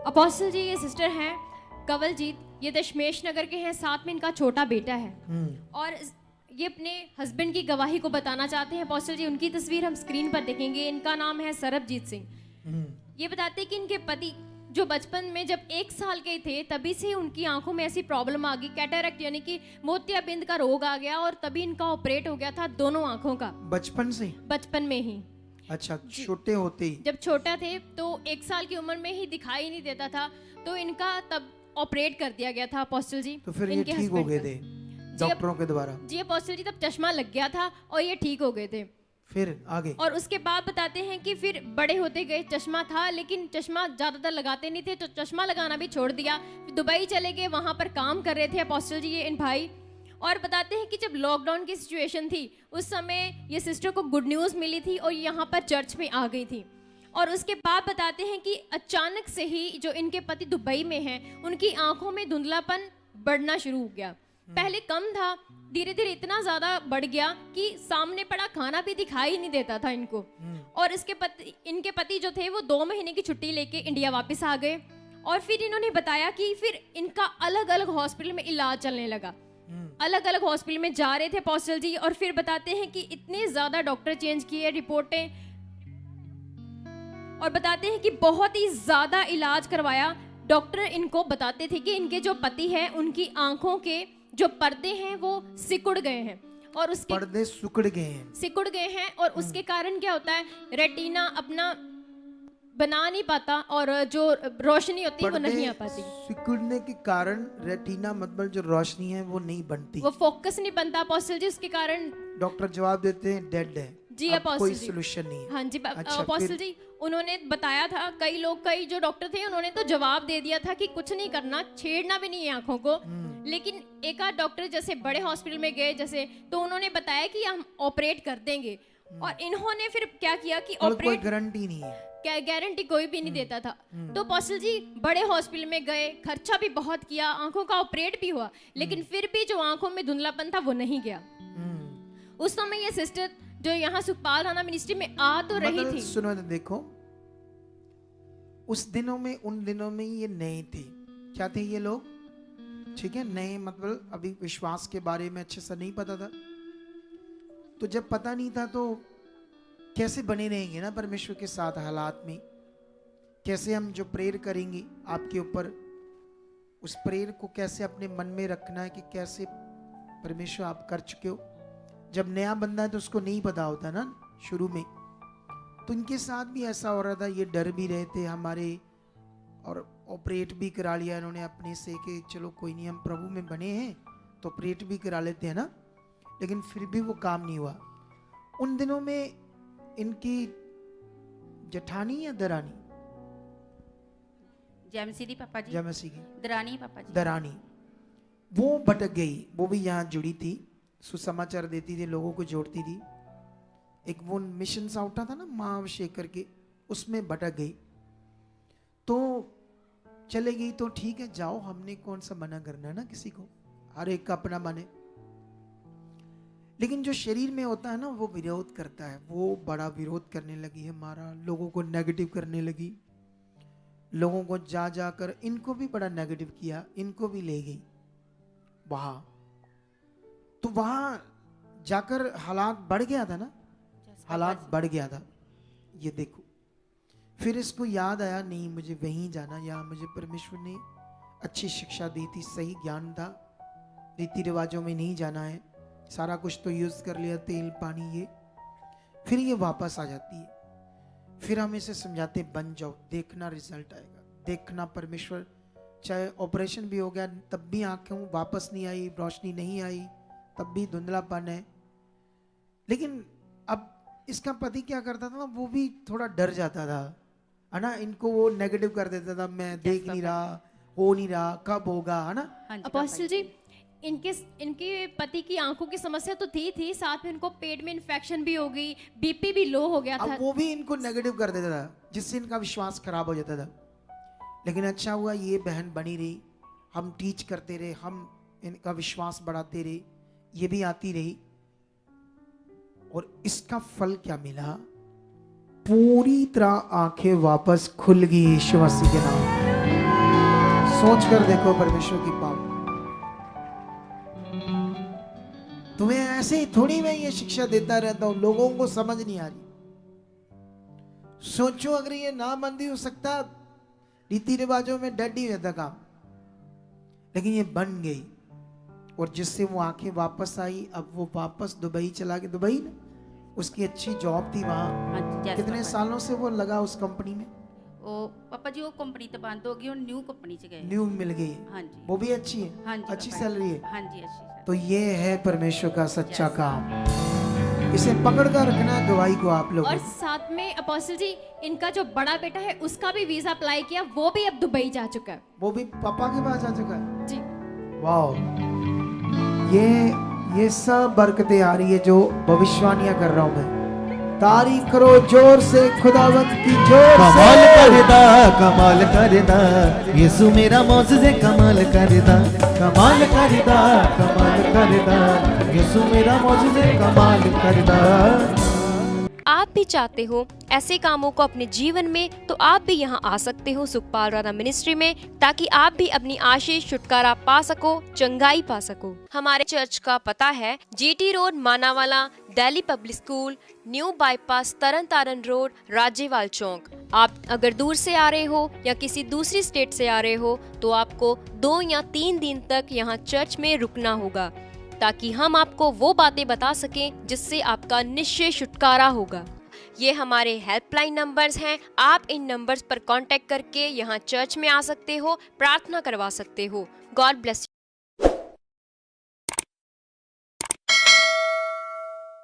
Apostle जी ये sister हैं कंवलजीत, ये दशमेश नगर के हैं, साथ में इनका छोटा बेटा है और ये अपने हस्बैंड की गवाही को बताना चाहते हैं। अपोस्टल जी उनकी तस्वीर हम स्क्रीन पर देखेंगे। इनका नाम है सरबजीत सिंह। ये बताते हैं कि इनके पति जो बचपन में जब 1 साल के थे तभी से उनकी आंखों में ऐसी प्रॉब्लम आ गई, कैटरैक्ट यानी कि मोतियाबिंद का रोग आ गया और तभी इनका ऑपरेट हो गया था दोनों आंखों का। बचपन से? बचपन में ही। अच्छा, छोटे होते ही? जब छोटा थे तो 1 साल की उम्र में ही दिखाई नहीं देता था, तो इनका तब ऑपरेट कर दिया गया था अपोस्टल जी। तो फिर ये ठीक हो गए थे डॉक्टरों के द्वारा? जी अपोस्टल जी, तब चश्मा लग गया था और ये ठीक हो गए थे। फिर आगे? और उसके बाद बताते हैं कि फिर बड़े होते गए, चश्मा था लेकिन चश्मा ज्यादातर लगाते नहीं थे, तो चश्मा लगाना भी छोड़ दिया। दुबई चले गए, वहां पर काम कर रहे थे अपोस्टल जी ये इन भाई। और बताते हैं कि जब लॉकडाउन की सिचुएशन थी उस समय ये सिस्टर को गुड न्यूज़ मिली थी और यहाँ पर चर्च में आ गई थी। और उसके बाद बताते हैं कि अचानक से ही जो इनके पति दुबई में हैं उनकी आंखों में धुंधलापन बढ़ना शुरू हो गया। पहले कम था, धीरे धीरे इतना ज्यादा बढ़ गया कि सामने पड़ा खाना भी दिखाई नहीं देता था इनको। और इनके पति जो थे वो 2 महीने की छुट्टी लेके इंडिया वापस आ गए और फिर इन्होंने बताया कि फिर इनका अलग अलग हॉस्पिटल में इलाज चलने लगा। अलग अलग हॉस्पिटल में जा रहे थे अपोस्टल जी, और फिर बताते हैं कि इतने ज्यादा डॉक्टर चेंज किए, रिपोर्टें, और बताते हैं कि बहुत ही ज्यादा इलाज करवाया। डॉक्टर इनको बताते थे कि इनके जो पति हैं उनकी आंखों के जो पर्दे हैं वो सिकुड़ गए हैं और उसके पर्दे सिकुड़ गए हैं और उसके कारण क्या होता है, रेटिना अपना बना नहीं पाता और जो रोशनी होती है वो नहीं आ पाती। सिकुड़ने के कारण रेटिना मतलब जो रोशनी है वो नहीं बनती, वो फोकस नहीं बनता अपोस्टल जी, उसके कारण डॉक्टर जवाब देते हैं डेड है जी अपोस्टल कोई जी। सोल्यूशन नहीं है। हाँ जी अच्छा, अपोस्टल जी उन्होंने बताया था, कई जो डॉक्टर थे उन्होंने तो जवाब दे दिया था कि कुछ नहीं करना, छेड़ना भी नहीं है आंखों को। लेकिन एक आध डॉक्टर जैसे बड़े हॉस्पिटल में गए जैसे, तो उन्होंने बताया कि हम ऑपरेट कर देंगे। और इन्होंने फिर क्या किया कि ऑपरेट, कोई गारंटी नहीं है, क्या गारंटी कोई भी नहीं देता था। तो अपोस्टल जी बड़े हॉस्पिटल में गए, खर्चा भी बहुत किया, आंखों का ऑपरेट भी हुआ, लेकिन फिर भी जो आंखों में धुंधलापन था वो नहीं गया। उस समय ये सिस्टर जो यहाँ सुखपाल राणा मिनिस्ट्री में आ तो रही थी। सुनो देखो, उस दिनों में उन दिनों में ये नए थे। क्या थे ये लोग? ठीक है, नए मतलब अभी विश्वास के बारे में अच्छे से नहीं पता था। तो जब पता नहीं था तो कैसे बने रहेंगे ना परमेश्वर के साथ हालात में, कैसे हम जो प्रेयर करेंगे आपके ऊपर, उस प्रेयर को कैसे अपने मन में रखना है कि कैसे परमेश्वर आप कर चुके हो। जब नया बंदा है तो उसको नहीं पता होता ना शुरू में, तो इनके साथ भी ऐसा हो रहा था। ये डर भी रहे थे हमारे, और ऑपरेट भी करा लिया इन्होंने अपने से कि चलो कोई नहीं, हम प्रभु में बने हैं तो ऑपरेट भी करा लेते हैं ना, लेकिन फिर भी वो काम नहीं हुआ। उन दिनों में इनकी जेठानी या दरानी, जयमसीरी पापा जी, जयमसी की दरानी पापा जी, दरानी, वो भटक गई। वो भी यहाँ जुड़ी थी, सुसमाचार देती थी, लोगों को जोड़ती थी। एक वो मिशन सा उठा था ना महाअभिषेक करके, उसमें भटक गई। तो चले गई तो ठीक है, जाओ, हमने कौन सा मना करना है ना किसी को, हर एक का अपना मन है। लेकिन जो शरीर में होता है ना वो विरोध करता है। वो बड़ा विरोध करने लगी है हमारा, लोगों को नेगेटिव करने लगी, लोगों को जा जाकर इनको भी बड़ा नेगेटिव किया, इनको भी ले गई वहां। तो वहां जाकर हालात बढ़ गया था ना, हालात बढ़ गया था। ये देखो, फिर इसको याद आया, नहीं मुझे वहीं जाना, यहाँ मुझे परमेश्वर ने अच्छी शिक्षा दी थी, सही ज्ञान था, रीति रिवाजों में नहीं जाना है, सारा कुछ तो यूज कर लिया, तेल पानी ये। फिर ये वापस आ जाती है। फिर हम इसे समझाते, बन जाओ, देखना रिजल्ट आएगा, देखना परमेश्वर। चाहे ऑपरेशन भी हो गया तब भी आंखें वापस नहीं आई, रोशनी नहीं आई, तब भी धुंधलापन है। लेकिन अब इसका पति क्या करता था ना, वो भी थोड़ा डर जाता था, है ना, इनको वो नेगेटिव कर देता था, मैं देख नहीं रहा, हो नहीं रहा, कब होगा, है ना। अपोस्टल जी इनके पति की आंखों की समस्या तो थी, साथ में इनको पेट में इन्फेक्शन भी हो गई, बीपी भी लो हो गया था। अब वो भी इनको नेगेटिव कर देता था, जिससे इनका विश्वास खराब हो जाता था। लेकिन अच्छा हुआ ये बहन बनी रही, हम टीच करते रहे, हम इनका विश्वास बढ़ाते रहे, ये भी आती रही। और इसका फल क्या मिला? पूरी तरह आंखें वापस खुल गई यीशु मसीह के नाम। सोच कर देखो परमेश्वर की पावर। तुम्हें ऐसे ही थोड़ी मैं ये शिक्षा देता रहता हूं, लोगों को समझ नहीं आ रही। सोचो अगर ये ना बंद ही हो सकता, रीति रिवाजों में डेड ही रहता काम, लेकिन ये बन गई और जिससे वो आंखें वापस आई। अब वो वापस दुबई चला गया। दुबई ना, उसकी अच्छी जॉब थी वहां। हाँ जी, yes, कितने पापा सालों से वो लगा उस कंपनी में? जी। ओ पापा जी वो कंपनी तो बंद हो गई और न्यू कंपनी च गए। न्यू मिल गई है, हाँ जी। वो भी अच्छी है, हाँ जी अच्छी पापा। सैलरी है। हाँ जी, अच्छी सर। तो ये है परमेश्वर का सच्चा Yes. काम। इसे पकड़ कर रखना है गवाही को आप लोगों और को। साथ में अपोस्टल जी, इनका जो बड़ा बेटा है उसका भी वीजा अप्लाई किया, वो भी अब दुबई जा चुका है। वो भी पापा के पास आ चुका है। जी। वाह, ये सब बरकतें आ रही है जो भविष्यवाणियां कर रहा हूं मैं। तारीफ करो जोर से खुदावंत की, जोर कमाल से। करदा कमाल करदा यीशु मेरा मौजूद कमाल करदा, कमाल करदा कमाल करदा यीशु मेरा मौजूद कमाल करदा। आप भी चाहते हो ऐसे कामों को अपने जीवन में, तो आप भी यहाँ आ सकते हो सुखपाल राणा मिनिस्ट्री में, ताकि आप भी अपनी आशीष छुटकारा पा सको, चंगाई पा सको। हमारे चर्च का पता है GT road Manawala, Delhi public school, new bypass, Taran Taran road, Rajewal Chowk. आप अगर दूर से आ रहे हो या किसी दूसरी स्टेट से आ रहे हो तो आपको 2 या 3 दिन तक यहाँ चर्च में रुकना होगा, ताकि हम आपको वो बातें बता सकें जिससे आपका निश्चय छुटकारा होगा। ये हमारे हेल्पलाइन नंबर्स हैं। आप इन नंबर्स पर कांटेक्ट करके यहाँ चर्च में आ सकते हो, प्रार्थना करवा सकते हो। God bless.